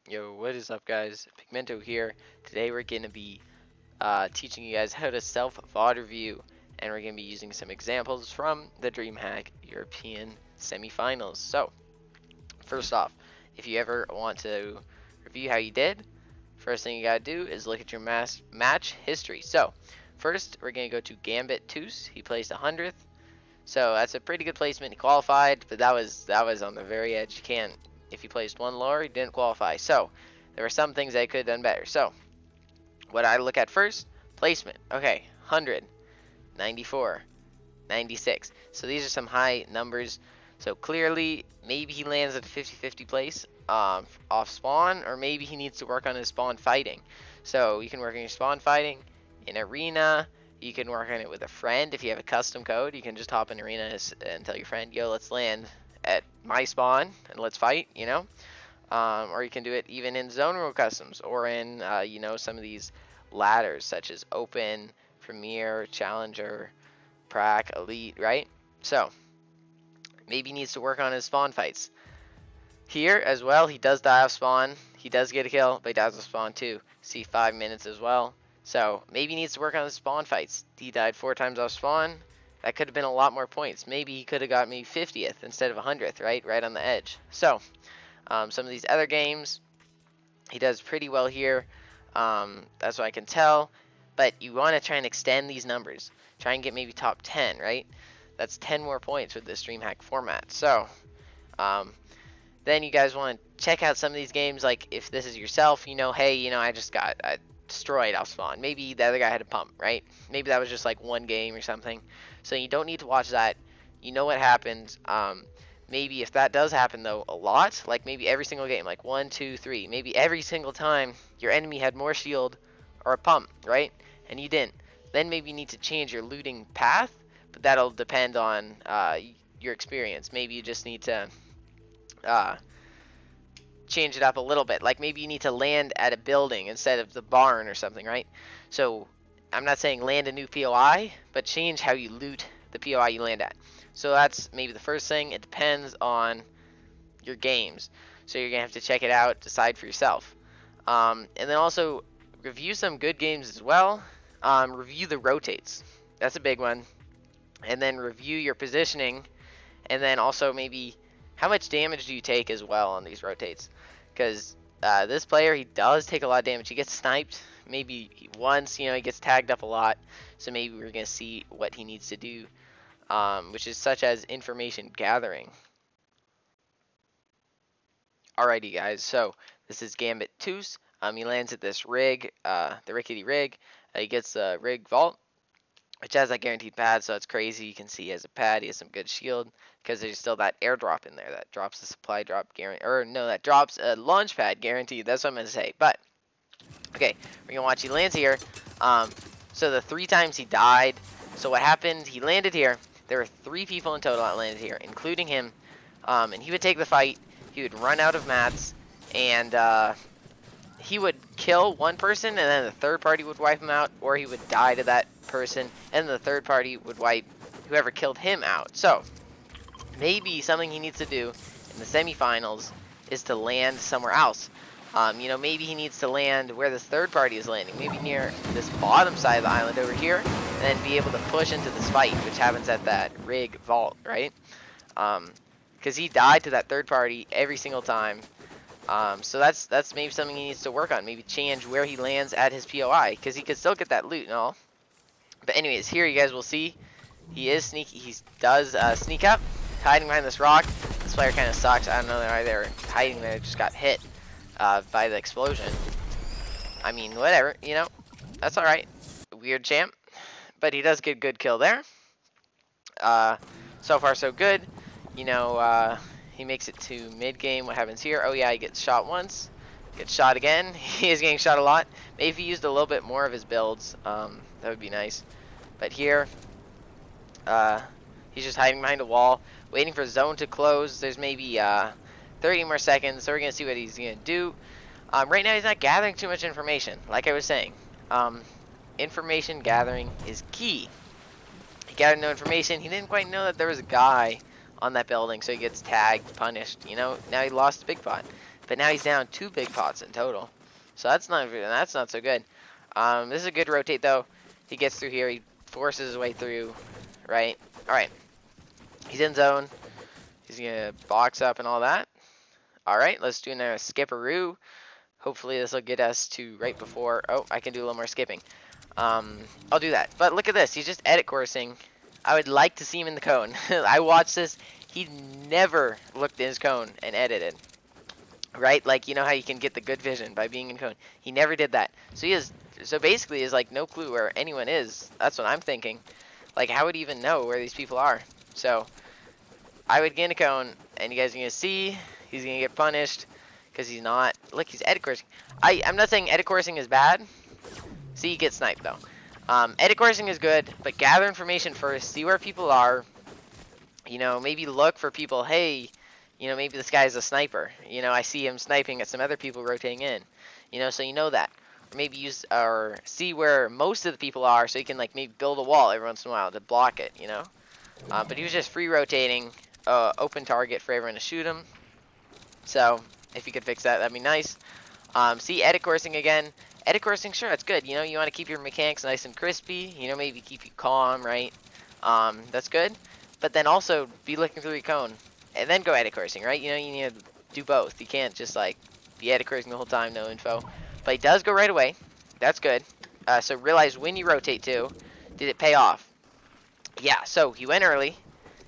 Yo, what is up, guys? Pigmento here. Today we're going to be teaching you guys how to self-VOD review, and we're going to be using some examples from the Dreamhack European semifinals. So, first off, if you ever want to review how you did, first thing you got to do is look at your match history. So, first we're going to go to Gambit Toos. He placed 100th, so that's a pretty good placement. He qualified, but that was on the very edge. You can't. If he placed one lower, he didn't qualify. So there were some things I could have done better. So what I look at first, placement. Okay, 100, 94, 96. So these are some high numbers. So clearly, maybe he lands at a 50-50 place off spawn, or maybe he needs to work on his spawn fighting. So you can work on your spawn fighting in arena. You can work on it with a friend. If you have a custom code, you can just hop in arena and tell your friend, yo, let's land at my spawn and let's fight, you know? Or you can do it even in zone rule customs, or in, some of these ladders such as open, premier, challenger, prac, elite, right? So maybe he needs to work on his spawn fights. Here as well, he does die off spawn. He does get a kill, but he dies off spawn too. See 5 minutes as well. So maybe he needs to work on his spawn fights. He died 4 times off spawn. That could have been a lot more points. Maybe he could have got me 50th instead of 100th, right? Right on the edge. So some of these other games, he does pretty well here. That's what I can tell. But you want to try and extend these numbers. Try and get maybe top 10, right? That's 10 more points with this Dreamhack format. So then you guys want to check out some of these games. Like if this is yourself, hey, I just got destroyed off spawn. Maybe the other guy had a pump, right? Maybe that was just like one game or something. So you don't need to watch that. You know what happened. Maybe if that does happen though a lot, like maybe every single game, like 1, 2, 3, maybe every single time your enemy had more shield or a pump, right? And you didn't. Then maybe you need to change your looting path, but that'll depend on your experience. Maybe you just need to change it up a little bit. Like maybe you need to land at a building instead of the barn or something, right? So I'm not saying land a new POI, but change how you loot the POI you land at. So that's maybe the first thing. It depends on your games. So you're going to have to check it out, decide for yourself. And then also review some good games as well. Review the rotates. That's a big one. And then review your positioning. And then also maybe how much damage do you take as well on these rotates. Because this player, he does take a lot of damage. He gets sniped maybe once, he gets tagged up a lot. So maybe we're going to see what he needs to do, which is such as information gathering. Alrighty, guys, so this is Gambit Toos. He lands at this rig, the rickety rig. He gets the rig vault, which has that guaranteed pad, so it's crazy. You can see he has a pad, he has some good shield, because there's still that airdrop in there that drops the supply drop guarantee, or no, that drops a launch pad guaranteed. That's what I'm going to say. But, okay, we're going to watch. He lands here. So the 3 times he died, so what happened, he landed here. There were 3 people in total that landed here, including him, and he would take the fight. He would run out of mats, and he would kill one person, and then the third party would wipe him out, or he would die to that person, and the third party would wipe whoever killed him out. So maybe something he needs to do in the semifinals is to land somewhere else. Maybe he needs to land where this third party is landing, maybe near this bottom side of the island over here, and then be able to push into this fight, which happens at that rig vault, right? Because he died to that third party every single time. So that's maybe something he needs to work on. Maybe change where he lands at his POI, because he could still get that loot and all. But anyways, here you guys will see he is sneaky. He does sneak up, hiding behind this rock. This player kind of sucks. I don't know why they were hiding there. Just got hit by the explosion. I mean, whatever. That's all right. Weird champ, but he does get a good kill there. So far so good. He makes it to mid game. What happens here? Oh yeah, he gets shot once, gets shot again. He is getting shot a lot. Maybe if he used a little bit more of his builds, that would be nice. But here, he's just hiding behind a wall, waiting for zone to close. There's maybe 30 more seconds, so we're gonna see what he's gonna do. Right now, he's not gathering too much information. Like I was saying, information gathering is key. He gathered no information. He didn't quite know that there was a guy on that building, so he gets tagged, punished. Now he lost a big pot. But now he's down 2 big pots in total. So that's not so good. This is a good rotate though. He gets through here. He forces his way through. Right. All right. He's in zone. He's gonna box up and all that. All right. Let's do another skipperoo. Hopefully this will get us to right before. Oh, I can do a little more skipping. I'll do that. But look at this. He's just edit coursing. I would like to see him in the cone. I watched this. He never looked in his cone and edited. Right? Like, you know how you can get the good vision by being in cone. He never did that. So basically he has like no clue where anyone is. That's what I'm thinking. Like, how would he even know where these people are? So I would get in a cone, and you guys are gonna see he's gonna get punished because he's not. Look, he's edit coursing. I'm not saying edit coursing is bad. See, you get sniped though. Edit coursing is good, but gather information first. See where people are. You know, maybe look for people. Hey, you know, maybe this guy's a sniper. You know, I see him sniping at some other people rotating in. You know, so you know that. Or maybe use or see where most of the people are, so you can like maybe build a wall every once in a while to block it. You know. But he was just free rotating, open target for everyone to shoot him. So if you could fix that, that'd be nice. See edit coursing again. Edit coursing, sure, that's good. You know, you want to keep your mechanics nice and crispy. You know, maybe keep you calm, right? That's good. But then also be looking through your cone, and then go edit coursing, right? You know, you need to do both. You can't just like be edit coursing the whole time, no info. But he does go right away. That's good. So realize when you rotate too. Did it pay off? Yeah. So he went early.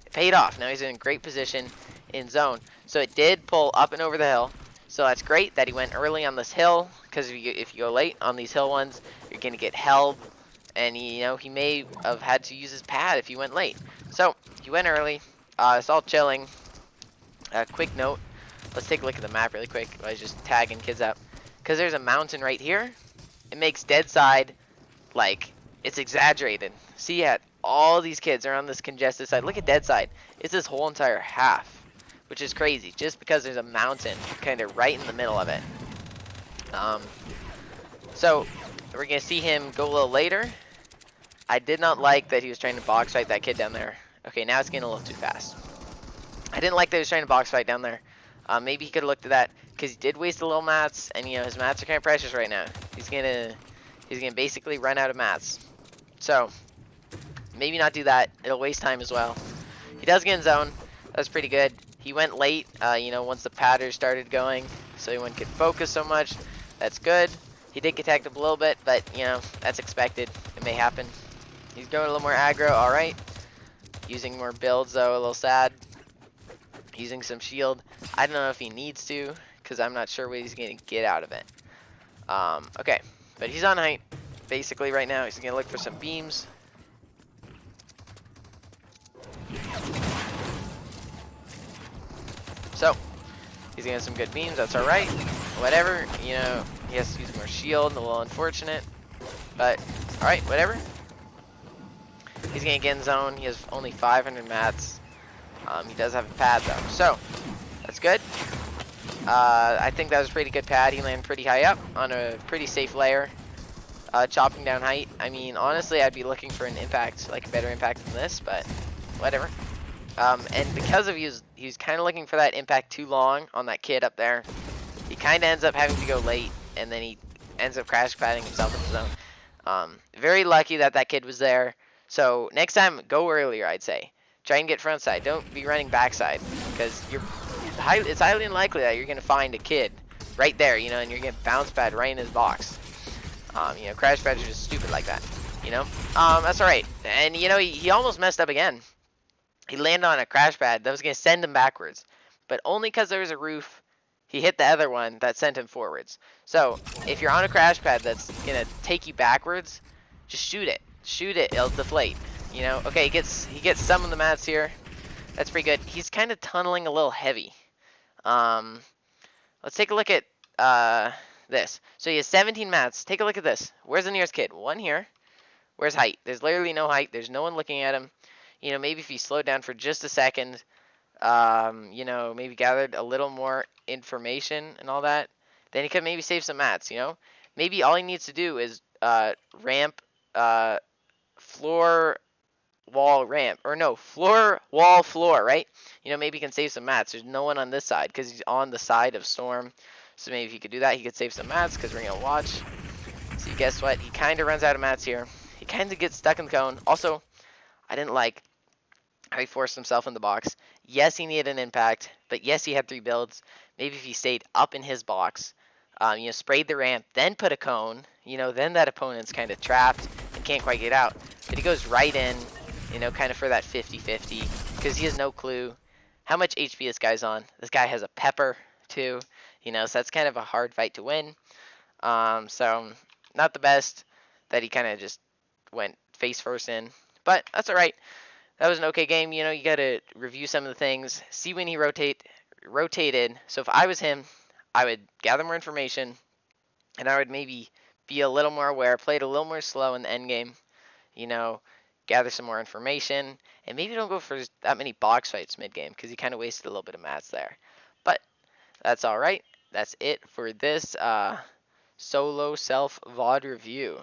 It paid off. Now he's in a great position in zone. So it did pull up and over the hill. So that's great that he went early on this hill, because if you go late on these hill ones, you're gonna get held. And you know, he may have had to use his pad if he went late. So he went early. It's all chilling. Quick note. Let's take a look at the map really quick. I was just tagging kids up, because there's a mountain right here. It makes dead side like it's exaggerated. See, yeah, all these kids are on this congested side. Look at dead side. It's this whole entire half, which is crazy, just because there's a mountain kind of right in the middle of it. So we're gonna see him go a little later. I did not like that he was trying to box fight that kid down there. Okay, now it's getting a little too fast. I didn't like that he was trying to box fight down there. Maybe he could have looked at that, because he did waste a little mats, and you know his mats are kind of precious right now. He's gonna basically run out of mats. So maybe not do that. It'll waste time as well. He does get in zone. That's pretty good. He went late, you know, once the pattern started going, so he wouldn't get focused so much. That's good. He did get tagged up a little bit, but you know, that's expected. It may happen. He's going a little more aggro. All right. Using more builds though, a little sad. Using some shield. I don't know if he needs to, because I'm not sure what he's gonna get out of it. Okay, but he's on height basically right now. He's gonna look for some beams. So he's gonna have some good beams. That's all right. Whatever. You know, he has to use more shield. A little unfortunate, but all right. Whatever. He's gonna get in zone. He has only 500 mats. He does have a pad though, so that's good. I think that was a pretty good pad. He landed pretty high up on a pretty safe layer. Chopping down height. I mean, honestly, I'd be looking for an impact, like a better impact than this, but whatever. And because of he was kind of looking for that impact too long on that kid up there, he kind of ends up having to go late, and then he ends up crash padding himself in the zone. Very lucky that that kid was there. So next time, go earlier, I'd say. Try and get front side. Don't be running backside, because it's highly unlikely that you're going to find a kid right there, you know, and you're going to bounce pad right in his box. You know, crash pads are just stupid like that, you know. That's all right. And, you know, he almost messed up again. He landed on a crash pad that was going to send him backwards, but only because there was a roof, he hit the other one that sent him forwards. So if you're on a crash pad that's going to take you backwards, just shoot it. Shoot it. It'll deflate. You know, okay, he gets some of the mats here. That's pretty good. He's kind of tunneling a little heavy. Let's take a look at this. So he has 17 mats. Take a look at this. Where's the nearest kid? One here. Where's height? There's literally no height. There's no one looking at him. You know, maybe if he slowed down for just a second, you know, maybe gathered a little more information and all that, then he could maybe save some mats, you know? Maybe all he needs to do is ramp floor wall ramp, or no, floor wall floor, right? You know, maybe he can save some mats. There's no one on this side because he's on the side of Storm. So maybe if he could do that, he could save some mats because we're gonna watch. So guess what? He kind of runs out of mats here. He kind of gets stuck in the cone. Also, I didn't like how he forced himself in the box. Yes, he needed an impact, but yes, he had 3 builds. Maybe if he stayed up in his box, you know, sprayed the ramp, then put a cone, you know, then that opponent's kind of trapped and can't quite get out. But he goes right in, you know, kind of for that 50-50, because he has no clue how much HP this guy's on. This guy has a pepper, too, you know, so that's kind of a hard fight to win. So, not the best that he kind of just went face first in, but that's all right. That was an okay game. You know, you got to review some of the things, see when he rotated. So if I was him, I would gather more information, and I would maybe be a little more aware, play it a little more slow in the end game. You know, gather some more information, and maybe don't go for that many box fights mid game because he kind of wasted a little bit of mats there. But that's all right. That's it for this solo self VOD review.